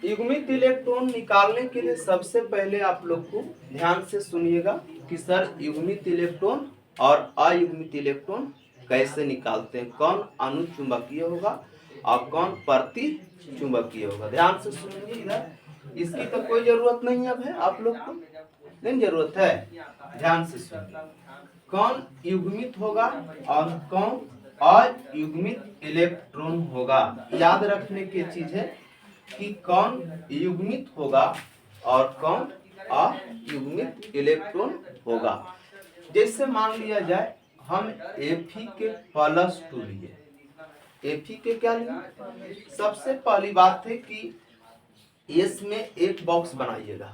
युग्मित इलेक्ट्रॉन निकालने के लिए सबसे पहले आप लोग को ध्यान से सुनिएगा कि सर युग्मित इलेक्ट्रॉन और अयुग्मित इलेक्ट्रॉन कैसे निकालते हैं, कौन अनुचुंबकीय होगा और कौन प्रति चुंबकीय होगा। ध्यान से सुनिए, इधर इसकी तो कोई जरूरत नहीं अब है, आप लोग को नहीं जरूरत है। ध्यान से सुनिए, कौन युग्मित होगा और कौन अयुग्मित इलेक्ट्रॉन होगा। याद रखने की चीज है कि कौन युग्मित होगा और कौन अयुग्मित इलेक्ट्रॉन होगा। जैसे मान लिया जाए हम Fe के +2 लिए, Fe के क्या लिए, सबसे पहली बात है कि S में एक बॉक्स बनाइएगा।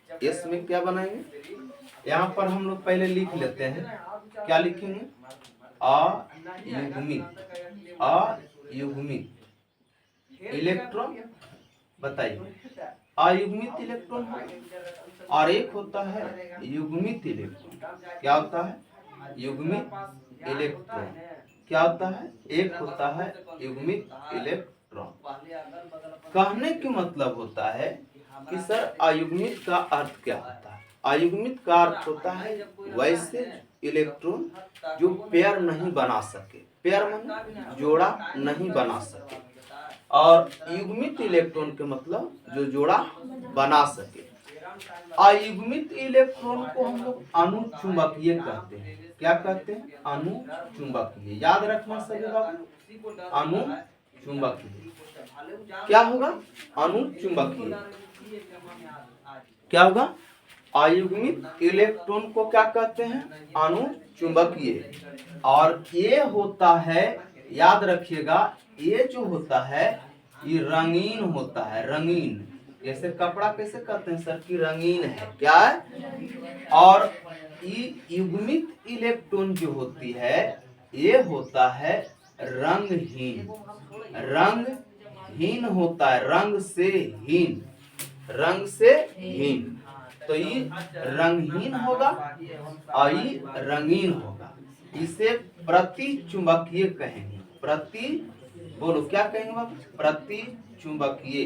S में क्या बनाएंगे, यहाँ पर हम लोग पहले लिख लेते हैं, क्या लिखेंगे, अयुग्मित इलेक्ट्रॉन। बताइए, अयुग्मित इलेक्ट्रॉन और एक होता है युग्मित इलेक्ट्रॉन। क्या होता है, युग्मित इलेक्ट्रॉन क्या होता है, एक होता है युग्मित इलेक्ट्रॉन। कहने के मतलब होता है कि सर अयुग्मित का अर्थ क्या होता है। अयुग्मित का अर्थ होता है वैसे इलेक्ट्रॉन जो पेयर नहीं बना सके, पेयर माने जोड़ा नहीं बना सके, और युग्मित इलेक्ट्रॉन के मतलब जो जोड़ा बना सके। अयुग्मित इलेक्ट्रॉन को हम लोग अनुचुंबकीय कहते हैं। क्या कहते हैं, अनुचुंबकीय। याद रखना सभी बाबू, अनुचुंबकीय क्या होगा, अनुचुंबकीय क्या होगा, अयुग्मित इलेक्ट्रॉन को क्या कहते हैं, अनुचुंबकीय। और ये होता है, याद रखिएगा, ये जो होता है ये रंगीन होता है, रंगीन। जैसे कपड़ा कैसे कहते हैं सर कि रंगीन है, क्या है। और ये युग्मित इलेक्ट्रॉन जो होती है ये होता है रंगहीन, रंगहीन होता है, रंग से हीन, रंग से हीन। तो ये रंगहीन होगा और ये रंगीन होगा। इसे प्रति चुंबकीय कहेंगे। प्रति, बोलो क्या कहेंगे बाबू, प्रति चुंबकीय,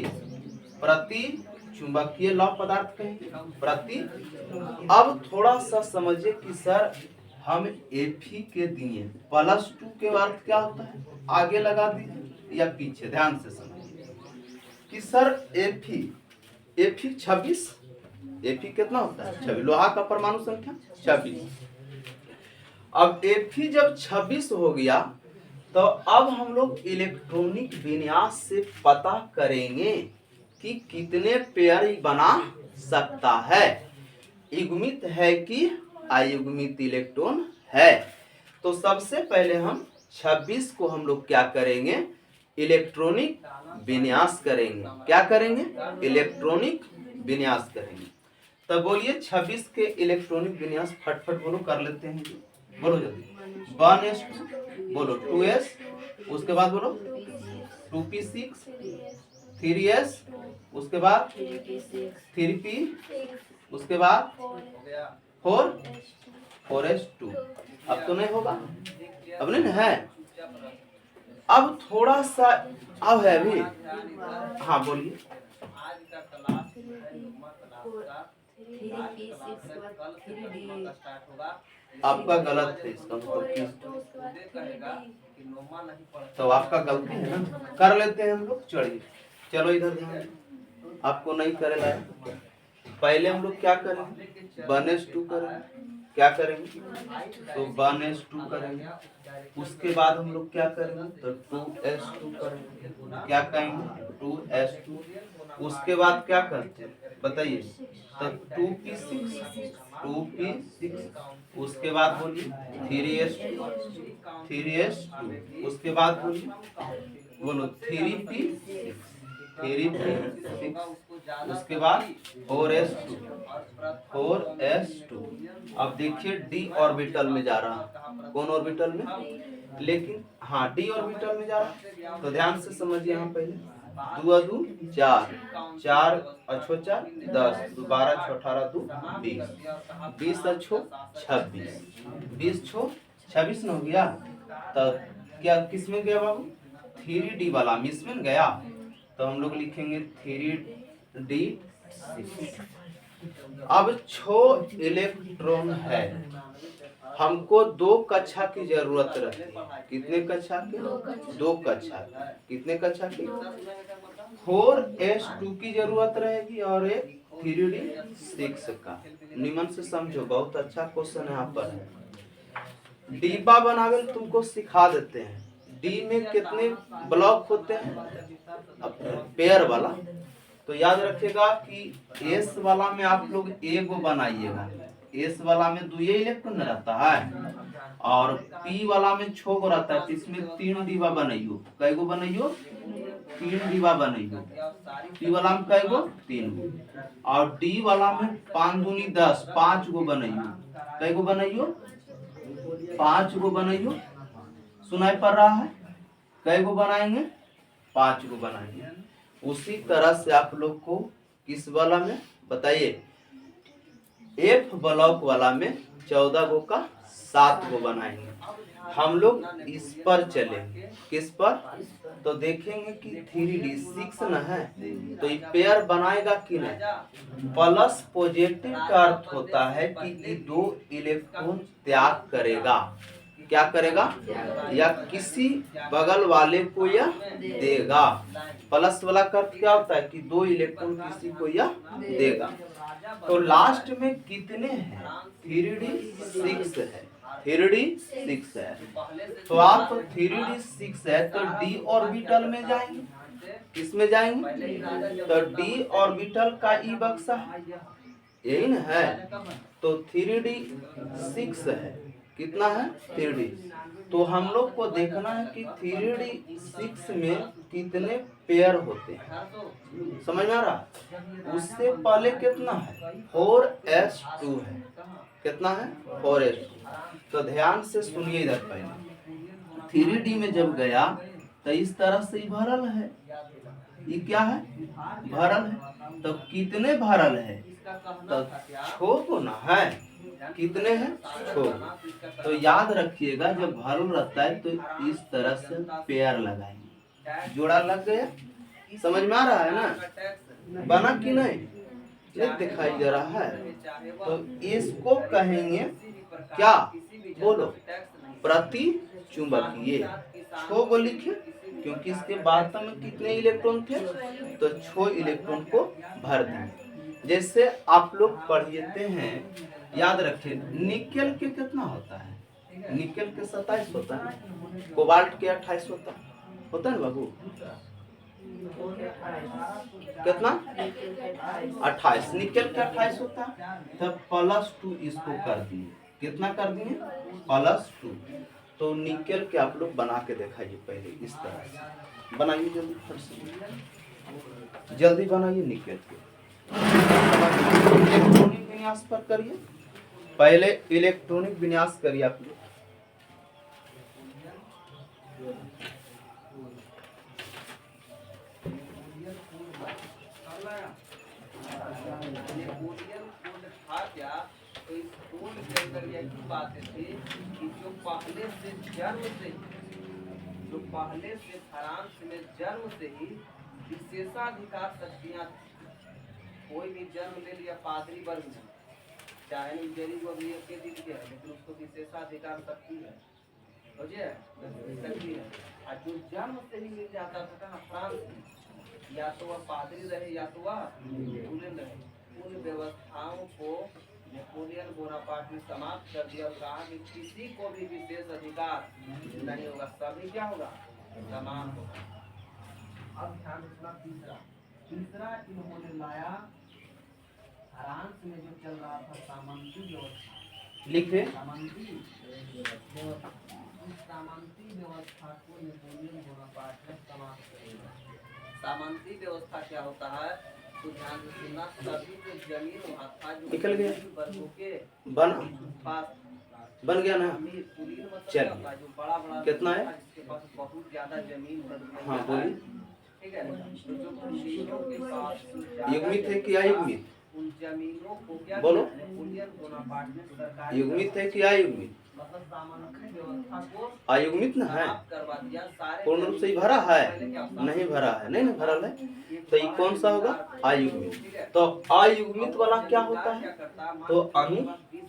प्रति चुंबकीय लौह पदार्थ कहेंगे, प्रति। अब थोड़ा सा समझिए कि सर हम Fe के दिए +2 के अर्थ क्या होता है, आगे लगा दीजिए या पीछे, ध्यान से समझिए कि सर Fe 26, Fe कितना होता है 26, लोहा का परमाणु संख्या 26। अब Fe जब 26 हो गया तो अब हम लोग इलेक्ट्रॉनिक विन्यास से पता करेंगे कि कितने पेयर बना सकता है, युग्मित है कि अयुग्मित इलेक्ट्रॉन है। तो सबसे पहले हम 26 को हम लोग क्या करेंगे, इलेक्ट्रॉनिक विन्यास करेंगे। क्या करेंगे, इलेक्ट्रॉनिक विन्यास करेंगे। तब बोलिए 26 के इलेक्ट्रॉनिक विन्यास फटफट बोलो, कर लेते हैं, बोलो जल्दी। 1s2 बोलो, 2s, उसके बाद बोलो 2p6, 3s, उसके बाद 3p, उसके बाद 4s2। अब तो नहीं होगा, अब नहीं है, अब थोड़ा सा अब है अभी। हाँ बोलिए, आपका गलत है, इसका मतलब तो आपका गलती है ना, कर लेते हैं हम लोग। चलिए चलो इधर ध्यान, आपको नहीं करेगा। पहले हम लोग क्या करेंगे, 1s2 करेंगे। क्या करेंगे, तो 1s2 करेंगे। उसके बाद हम लोग क्या करेंगे, तो 2s2 करेंगे। क्या कहेंगे, 2s2। उसके बाद क्या करते हैं बताइए, तो 2p6, 2p6। उसके बाद बोलिए 3s2, 3s2। उसके बाद बोलिए, बोलो 3p6, 3p6। उसके बाद 4s2, 4s2। अब देखिए डी ऑर्बिटल में जा रहा है, कौन ऑर्बिटल में, लेकिन हाँ डी ऑर्बिटल में जा रहा है। तो ध्यान से समझिए, यहाँ पहले 2 2 4, 4 अच्छो 4 10, 12 6 18 2 20, 20 अच्छो 26, 20 छो 26 न हो गया। तो क्या किस में गया बाबू, 3D वाला मिस में गया। तो हम लोग लिखेंगे D6। अब 6 इलेक्ट्रॉन है, हमको 2 कक्षा की जरूरत रहती है। कितने कक्षा की? 2 कक्षा की। कितने कक्षा की? 4s2 की जरूरत रहेगी और एक 3d6 का। निमन से समझो, बहुत अच्छा क्वेश्चन यहाँ पर है। डिब्बा बनावे तुमको सिखा देते हैं। डी में कितने ब्लॉक होते हैं? अब पेयर वाला तो याद रखिएगा कि एस वाला में आप लोग एगो बनाइएगा। एस वाला में 2 इलेक्ट्रॉन रहता है और पी वाला में 6 गो रहता है। इसमें 3 डिब्बा बनाइयो। कै गो बनाइयो? 3 डिब्बा बनाइयो। पी वाला में कै गो? 3 गो। और डी वाला में 5 दूनी 10, 5 गो बनाइयो। कै गो बनाइयो? 5 गो बनाइयो। सुनाई पड़ रहा है? कै गो बनाएंगे? 5 गो बनाएंगे। उसी तरह से आप लोग को किस वाला में बताइए? एफ ब्लॉक वाला में 14 गो का 7 गो बनाएंगे। हम लोग इस पर चलेंगे। किस पर? तो देखेंगे कि 3d6 न है तो ये पेयर बनाएगा कि नहीं। प्लस पॉजिटिव का अर्थ होता है कि ये 2 इलेक्ट्रॉन त्याग करेगा। क्या करेगा? या किसी बगल वाले को यह देगा। प्लस वाला का अर्थ क्या होता है कि 2 इलेक्ट्रॉन किसी को यह देगा। तो लास्ट में कितने हैं? 3d6 है। 3d6 है तो आप 3d6 है तो d ऑर्बिटल में जाएंगे। किसमें जाएंगे? तो d ऑर्बिटल का ई बक्सा है, यही ना है। तो 3d6 है। कितना है? 3d। तो हम लोग को देखना है कि 3d6 में कितने पेयर होते हैं। समझ में आ रहा? उससे पहले कितना है? 4s2 है। कितना है? 4s2। तो ध्यान से सुनिए इधर पहले। 3d में जब गया तो इस तरह से ही भरल है। ये क्या है? भरल है। तो कितने भरल है? तो 6 को ना है। कितने हैं? 6। तो याद रखिएगा जब भरल रहता है तो इस तरह से पेयर लगाएंगे। जोड़ा लग गया? समझ में आ रहा है ना? बना कि नहीं? नहीं दिखाई दे रहा है? तो इसको कहेंगे क्या? बोलो। प्रति चुंबकीय। 6 को लिखे क्योंकि इसके बाद में कितने इलेक्ट्रॉन थे? तो 6 इलेक्ट्रॉन को भर देंगे। जैसे आप लोग पढ़ते हैं, याद रखें निकेल के कितना होता है? निकेल के 27 होता है। कोबाल्ट के 28 होता है ना बाबू? कितना? 28। निकेल के 28 होता है। तब +2 इसको कर दिए। कितना कर दिए? +2। तो निकेल के आप लोग बना के दिखाइए पहले इस तरह से। बनाइए जल्दी, फट से जल्दी बनाइए निकेल के। इलेक्ट्रॉनिक विन्यास पर करिए। पहले इलेक्ट्रॉनिक विन्यास करिए आप लोग। जो पहले से फ्रांस में जन्म से ही विशेषाधिकार शक्तियां थी। कोई भी जन्म ले लिया पादरी वर्ग में, चाहे निजेरी जो अभी एक दिन के है लेकिन उसको विशेषाधिकार शक्ति है। समझिए? शक्ति है। और जो जन्म से ही मिल जाता था कहाँ? फ्रांस में, या तो वह पादरी रहे या तो वह नेपोलियन रहे। उन व्यवस्थाओं को नेपोलियन बोनापार्ट ने समाप्त कर दिया और कहा कि किसी को भी विशेष अधिकार नहीं होगा, सभी क्या होगा? समान होगा। अब ध्यान रखना तीसरा इन्होंने लाया फ्रांस में जो चल रहा था सामंती व्यवस्था। लिखे सामंती व्यवस्था को नेपोलियन बोनापार्ट ने समाप्त कर दिया। सामंती व्यवस्था क्या होता है? तो ध्यान से सुनना। सभी जो जमीन वहाँ था जो निकल गया वर्गों के बन गया ना? चल जो बड़ा बड़ा कितना है? जिसके पास बहुत ज्यादा जमीन। हाँ बोलिए। ठीक है। तो जो कृषियों के पास युग्मित है कि अयुग्मित? उन जमीनों को क्या बोलो। नेपोलियन बोनापार्ट ने सरकार युग्मित है कि अयुग्मित? मतलब सामान्य व्यवस्था को अयुग्मित न है, समाप्त करवा दिया। सारे पूर्ण रूप से ही भरा है, पहले क्या होता नहीं भरा है, नहीं ना भरल है, तो ये कौन सा होगा? अयुग्मित। तो अयुग्मित वाला क्या होता है? तो अणु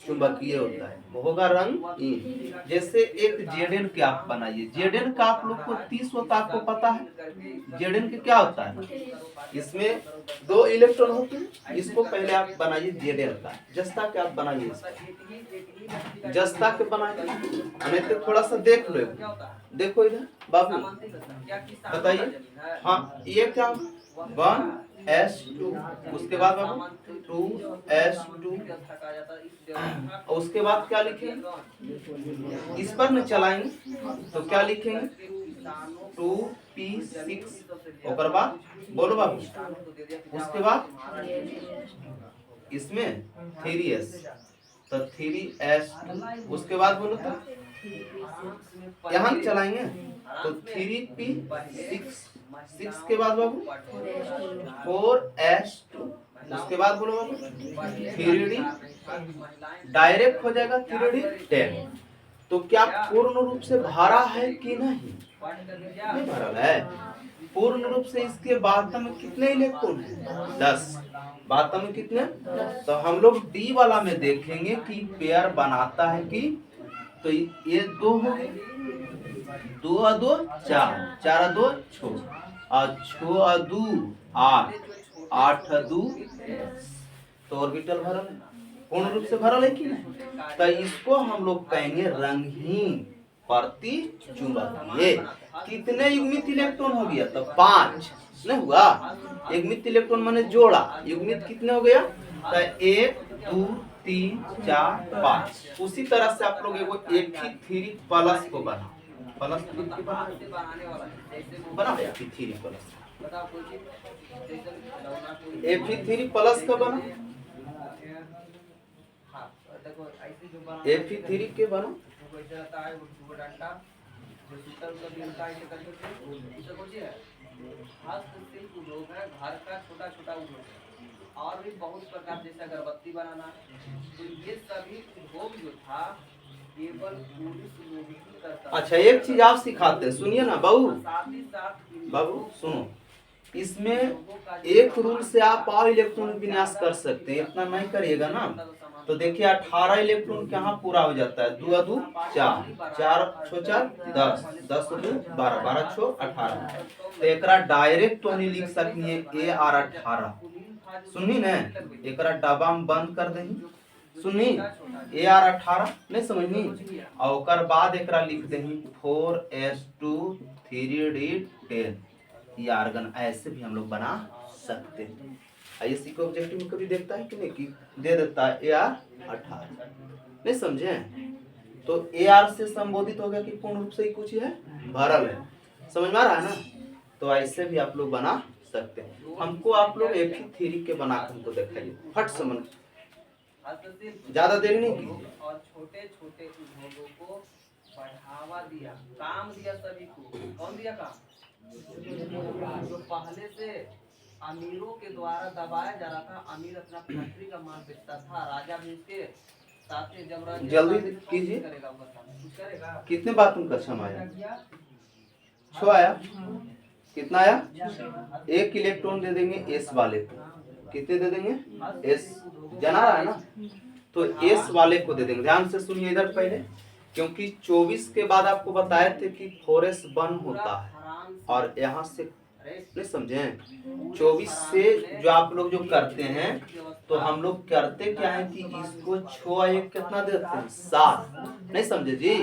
चुंबकीय होता है, वो होगा रंगहीन। जैसे एक जेडन के आप बनाइए, जेडन का आप लोग को 30 होता, आपको पता है जेडन के क्या होता है? इसमें 2 इलेक्ट्रॉन होते हैं। इसको पहले आप बनाइए जेडन का, जस्ता के आप बनाइए, इसको जस्ता के बनाइए, नहीं तो थोड़ा सा देख लो, देखो इधर बाबू बताइए। हाँ ये क्या? 1s2, उसके बाद बाबू 2s2, उसके बाद क्या लिखेंगे? इस पर न चलाएंगे तो क्या लिखेंगे? 2p6, और बाद बोलो बाबू, उसके बाद इसमें 3s, तो 3s2, उसके बाद बोलो तो यहाँ चलाएंगे तो 3p6, 6 के बाद बाबू 4s2, उसके बाद बोलो बाबू 3d, डायरेक्ट हो जाएगा 3d10। तो क्या पूर्ण रूप से भरा है कि नहीं? नहीं भरा है। पूर्ण रूप से इसके बातम में कितने इलेक्ट्रॉन है? 10। बातम में कितने? तो हम लोग डी वाला में देखेंगे कि पेयर बनाता है कि, तो ये 2 हो गए, 2 और 2 4, 4 और 2 6, और 6 और 2 8, 8 और 2 10। तो ऑर्बिटल भरल है, पूर्ण रूप से भरल है कि नहीं? तो इसको हम लोग कहेंगे रंगहीन प्रतिचुंबकीय। कितने युग्मित इलेक्ट्रॉन हो गया? तो 5 नहीं हुआ। युग्मित इलेक्ट्रॉन माने जोड़ा, युग्मित कितने हो गया? तो 1 2 3 4 5। उसी तरह से आप लोग एगो Fe3 प्लस को बना, प्लस बना Fe3 प्लस, Fe3 प्लस का बना, Fe3 के बना, हस्तशिल्प उद्योग है, घर का छोटा छोटा उद्योग और भी बहुत प्रकार, जैसे अगरबत्ती बनाना। तो ये सभी उद्योग जो था केवल पुरुष लोग ही करता। अच्छा एक चीज आप सिखाते हैं, सुनिए ना बाबू, साथ ही साथ बाबू सुनो, इसमें एक रूल से आप और इलेक्ट्रॉन विन्यास कर सकते हैं, इतना नहीं करिएगा ना। तो देखिए 18 इलेक्ट्रॉन यहाँ पूरा हो जाता है, 2 2 4, 4 6 4 10, 10 2 12, 12 6 18। तो एकरा डायरेक्ट तो नहीं लिख सकनी है AR18, सुननी ने एकरा डब्बा में बंद कर दही, सुननी AR18 नहीं समझनी, और ओकर बाद एकरा लिख दही 4s2 3d10। ये आर्गन ऐसे भी हम लोग बना सकते हैं। आईएससी को ऑब्जेक्टिव में कभी देखता है कि नहीं कि दे देता है AR18, नहीं समझे? तो AR से संबोधित हो गया कि पूर्ण रूप से ही कुछ है भरल है, समझ में आ रहा है ना? तो ऐसे भी आप लोग बना सकते हैं। हमको आप लोग Fe3 के बना कर हमको दिखाइए, फट समझ, ज्यादा देर नहीं कीजिए। और छोटे छोटे उद्योगों को बढ़ावा दिया, काम दिया सभी को। कौन दिया काम? जो पहले से अमीरों के द्वारा दबाया जा रहा था। अमीर अपना फैक्ट्री का माल बेचता था, राजा भी उसके साथ ही जब जल्दी कीजिए। करेगा। कितने बात में कक्षम आया? 6 आया। कितना आया? 1 इलेक्ट्रॉन दे देंगे एस वाले को, कितने दे देंगे? एस, जाना रहा है ना? तो एस वाले को दे देंगे। ध्यान से सुनिए इधर पहले, क्योंकि 24 के बाद आपको बताए थे कि 4s1 होता है, और यहाँ से नहीं समझे, 24 से जो आप लोग जो करते हैं, तो हम लोग करते क्या है कि इसको 6 1 कितना देते हैं? 7, नहीं समझे जी?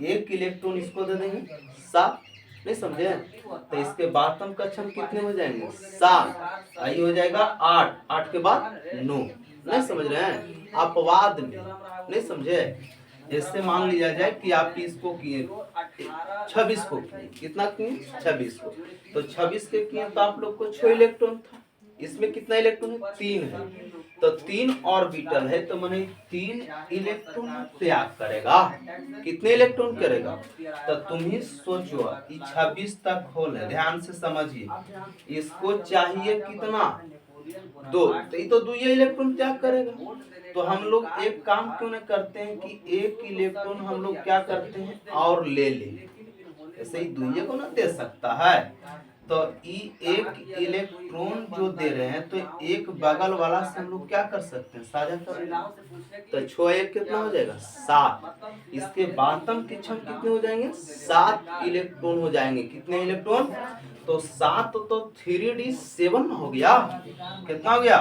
1 इलेक्ट्रॉन इसको दे देंगे 7, नहीं समझे? तो इसके बाद हम कक्षम कितने हो जाएंगे? 7, आई हो जाएगा 8, 8 के बाद 9, नहीं समझ रहे हैं? अपवाद में, नहीं समझे? जैसे मान लिया जाए कि आप इसको किए 26 को किए, कितना किए? 26 को, तो 26 के किए तो आप लोग को 6 इलेक्ट्रॉन था, इसमें कितना इलेक्ट्रॉन है? 3 है, तो 3 ऑर्बिटल है, तो माने 3 इलेक्ट्रॉन त्याग करेगा। कितने इलेक्ट्रॉन करेगा? तो तुम ही सोचो, 26 तक होल है, ध्यान से समझिए। इसको चाहिए कितना? 2, तो ये तो 2 इलेक्ट्रॉन त्याग करेगा, तो हम लोग एक काम क्यों न करते हैं कि एक इलेक्ट्रॉन हम लोग क्या करते हैं और ले ले, ऐसे ही दुइये को ना दे सकता है। तो एक इलेक्ट्रॉन जो दे रहे हैं तो एक बगल वाला से हम लोग क्या कर सकते हैं, साझा कर लेंगे। तो 6 1 कितना हो जाएगा 7। इसके बातम के क्षम कितने हो जाएंगे 7 इलेक्ट्रॉन हो जाएंगे। कितने इलेक्ट्रॉन, तो 7 तो 3d7 हो गया। कितना हो गया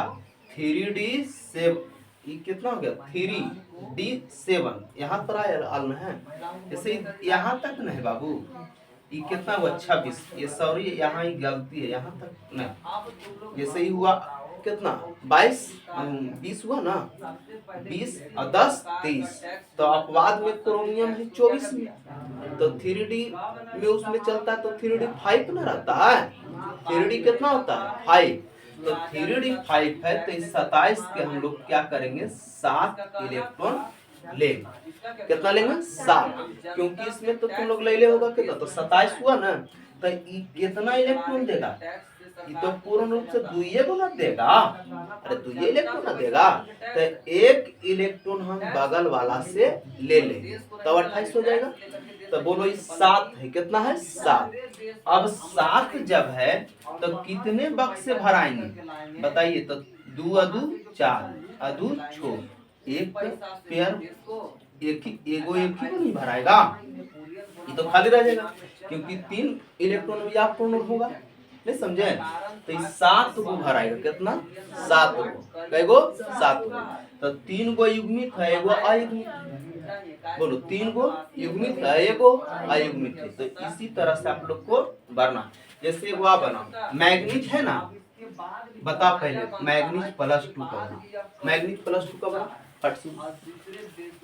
3d7, ये कितना हो गया 3d7। यहाँ पर आना है, जैसे यहाँ तक नहीं बाबू, ये कितना हुआ 26। ये सॉरी यहाँ ही गलती है, यहाँ तक नहीं, जैसे ही हुआ कितना 22 20 हुआ ना, 20 और 10 30। तो अपवाद में क्रोमियम है 24 में, तो 3d में उसमें चलता है तो 3d 5 ना रहता है। 3d कितना होता है 5, तो 3d 5 है, तो इस 27 के हम लोग क्या करेंगे 7 इलेक्ट्रॉन लेंगे। कितना लेंगे 7, क्योंकि इसमें तो तुम लोग ले ले होगा कितना, तो 27 हुआ ना, तो ये कितना इलेक्ट्रॉन देगा, ये तो पूर्ण रूप से दुइये को ना देगा, अरे दुइये इलेक्ट्रॉन ना देगा, तो एक इलेक्ट्रॉन हम बगल वाला से ले लेंगे, तब 28 हो जाएगा। तो बोलो ये 7 है, कितना है 7। अब 7 जब है तो कितने बक्से भराएंगे बताइए, तो 2 अदू 4 अदू 6, एक पेयर एक ही को नहीं भराएगा, ये तो खाली रह जाएगा, क्योंकि 3 इलेक्ट्रॉन भी आप पूर्ण होगा, नहीं समझे। तो 7 को भराएगा, कितना 7 को, कै गो 7 को, तो 3 गो युग्मित है, एगो अयुग्मित, बोलो 3 गो युग्मित है, एगो अयुग्मित है। तो इसी तरह से आप लोग को भरना। जैसे एगो आप बनाओ मैग्नीज है ना, बता पहले मैग्नीज +2 का बना, मैग्नीज +2 का बना, फट से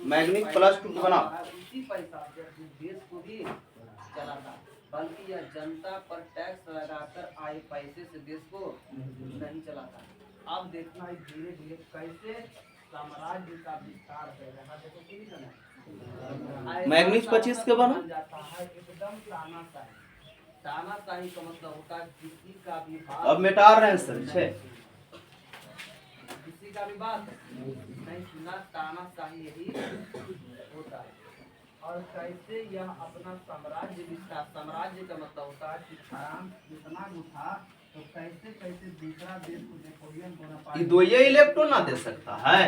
मैग्नीज +2 का बना। बल्कि यह जनता पर टैक्स लगाकर आए पैसे से देश को नहीं चलाता। अब देखना है धीरे धीरे कैसे साम्राज्य का विस्तार कर रहा है। देखो कितना मैग्नीज 25 के बना जाता है, एकदम तानाशाही। तानाशाही का मतलब होता है किसी का भी बात, अब मिटा रहे हैं सर 6, किसी का भी बात नहीं सुना, तानाशाही यही होता है। और कैसे यह अपना साम्राज्य विस्तार, साम्राज्य का मतलब होता है कि सारांश इतना उठा तो कैसे कैसे दूसरा देश को नेपोलियन बोनापार्ट ये दो ये इलेक्ट्रॉन ना दे सकता है।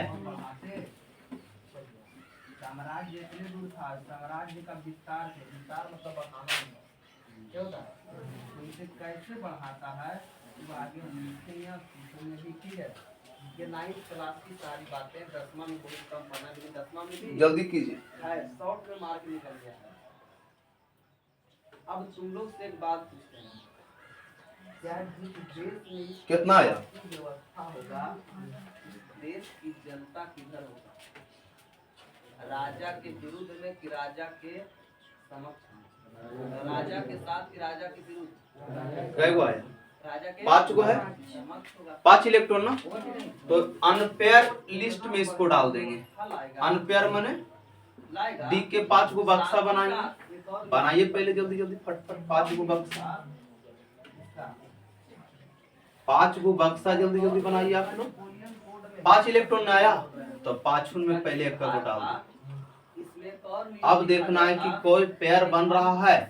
साम्राज्य इतने दूर था, साम्राज्य का विस्तार है, विस्तार मतलब बढ़ाना है, क्या होता है, तो इसे कैसे बढ़ाता है वो आगे हम लिखेंगे, सीखने भी की है। ये 9th क्लास की सारी बातें 10वां में बहुत कम पढ़ना, लेकिन 10वां में भी जल्दी कीजिए है, शॉर्ट में मार्क निकल गया है। अब तुम लोग से एक बात पूछते हैं, क्या जिस देश में कितना आया व्यवस्था होगा देश की जनता किधर होगा, राजा के विरुद्ध में कि राजा के समक्ष, राजा के साथ कि राजा के विरुद्ध, कै गो आया राजा के 5 गो है, समक्ष होगा। 5 इलेक्ट्रॉन ना, तो अनपेयर लिस्ट में इसको डाल देंगे। अनपेयर माने लाएगा डी के 5 गो बक्सा बनाएंगे, बनाइए पहले जल्दी जल्दी फटफट 5 गो बक्सा, 5 गो बक्सा जल्दी जल्दी बनाइए आप लोग। 5 इलेक्ट्रॉन आया तो 5 में पहले एक को डाल दो। अब देखना है कि कोई पेयर बन रहा है,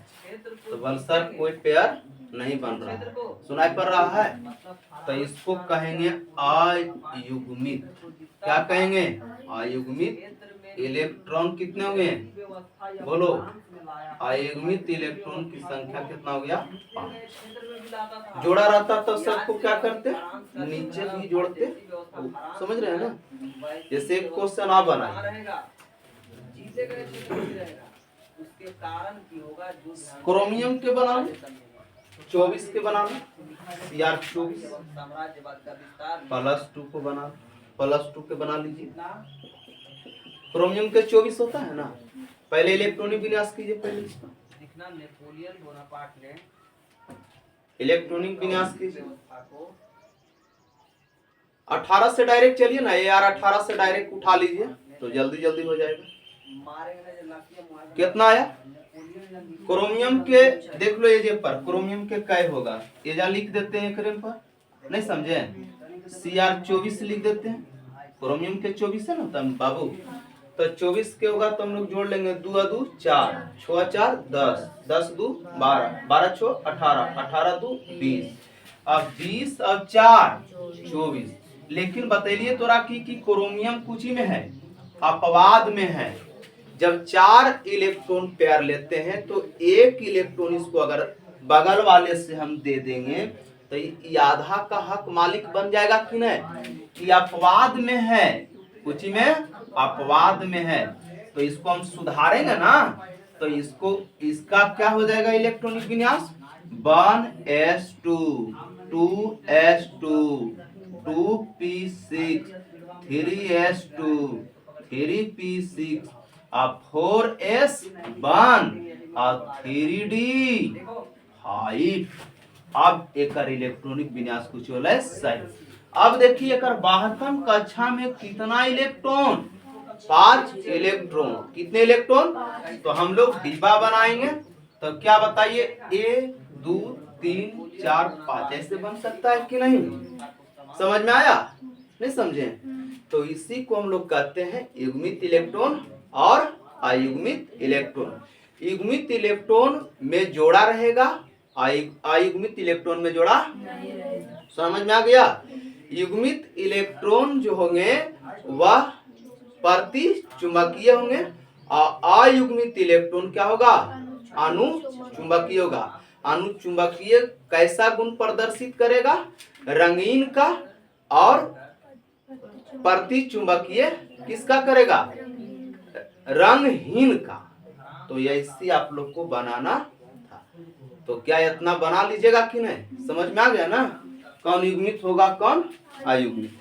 तो बोल सर कोई पेयर नहीं बन रहा है, सुनाई पड़ रहा है, तो इसको कहेंगे अयुग्मित। क्या कहेंगे अयुग्मित। इलेक्ट्रॉन कितने हो गए बोलो, अयुग्मित इलेक्ट्रॉन की संख्या कितना हो गया 5। जोड़ा रहता तो सबको क्या करते नीचे भी जोड़ते, समझ रहे हैं ना। जैसे एक क्वेश्चन आप बनाए, क्रोमियम के बना 24 के बना CR24 +2 को बना +2 के बना लीजिए। क्रोमियम के 24 होता है ना, पहले इलेक्ट्रॉनिक विन्यास कीजिए। पहले इसका दिखना नेपोलियन बोनापार्ट ने इलेक्ट्रॉनिक विन्यास कीजिए। 18 से डायरेक्ट चलिए ना, AR 18 से डायरेक्ट उठा लीजिए तो जल्दी जल्दी हो जाएगा। कितना आया क्रोमियम के, देख लो एजे पर क्रोमियम के कै होगा, एजा लिख देते हैं एकरे पर, नहीं समझे CR24 लिख देते हैं, क्रोमियम के 24 है ना तम बाबू, तो 24 के होगा तो हम लोग जोड़ लेंगे 2 2 4, 6 4 10, 10 2 12, 12 6 18, 18 2 20, अब 20 और 4 24। लेकिन बतैलिए तोरा कि क्रोमियम कुछ ही में है, अपवाद में है। जब 4 इलेक्ट्रॉन पेयर लेते हैं तो 1 इलेक्ट्रॉन इसको अगर बगल वाले से हम दे देंगे तो ये आधा का हक मालिक बन जाएगा कि नहीं। ये अपवाद में है, कुछ में अपवाद में है, तो इसको हम सुधारेंगे ना, तो इसको इसका क्या हो जाएगा इलेक्ट्रॉनिक विन्यास 1s2 2s2 2p6 3s2 3p6 और 4s1 और 3d 5। अब एक इलेक्ट्रॉनिक विन्यास कुछ होला सही। अब देखिए एक बाहरकम कक्षा में कितना इलेक्ट्रॉन 5 इलेक्ट्रॉन। कितने इलेक्ट्रॉन, तो हम लोग डिब्बा बनाएंगे तो क्या बताइए 1 2 3 4 5 ऐसे बन सकता है कि नहीं। समझ में आया, नहीं समझे, तो इसी को हम लोग कहते हैं युग्मित इलेक्ट्रॉन और अयुग्मित इलेक्ट्रॉन। युग्मित इलेक्ट्रॉन में जोड़ा रहेगा, अयुग्मित इलेक्ट्रॉन में जोड़ा, समझ में आ गया। युग्मित इलेक्ट्रॉन जो होंगे वह प्रति चुंबकीय होंगे और अयुग्मित इलेक्ट्रॉन क्या होगा, अनुचुंबकीय होगा। अनुचुंबकीय कैसा गुण प्रदर्शित करेगा, रंगीन का, और प्रति चुंबकीय किसका करेगा, रंगहीन का। तो ऐसी आप लोग को बनाना था, तो क्या इतना बना लीजिएगा कि नहीं, समझ में आ गया ना, कौन युग्मित होगा कौन अयुग्मित।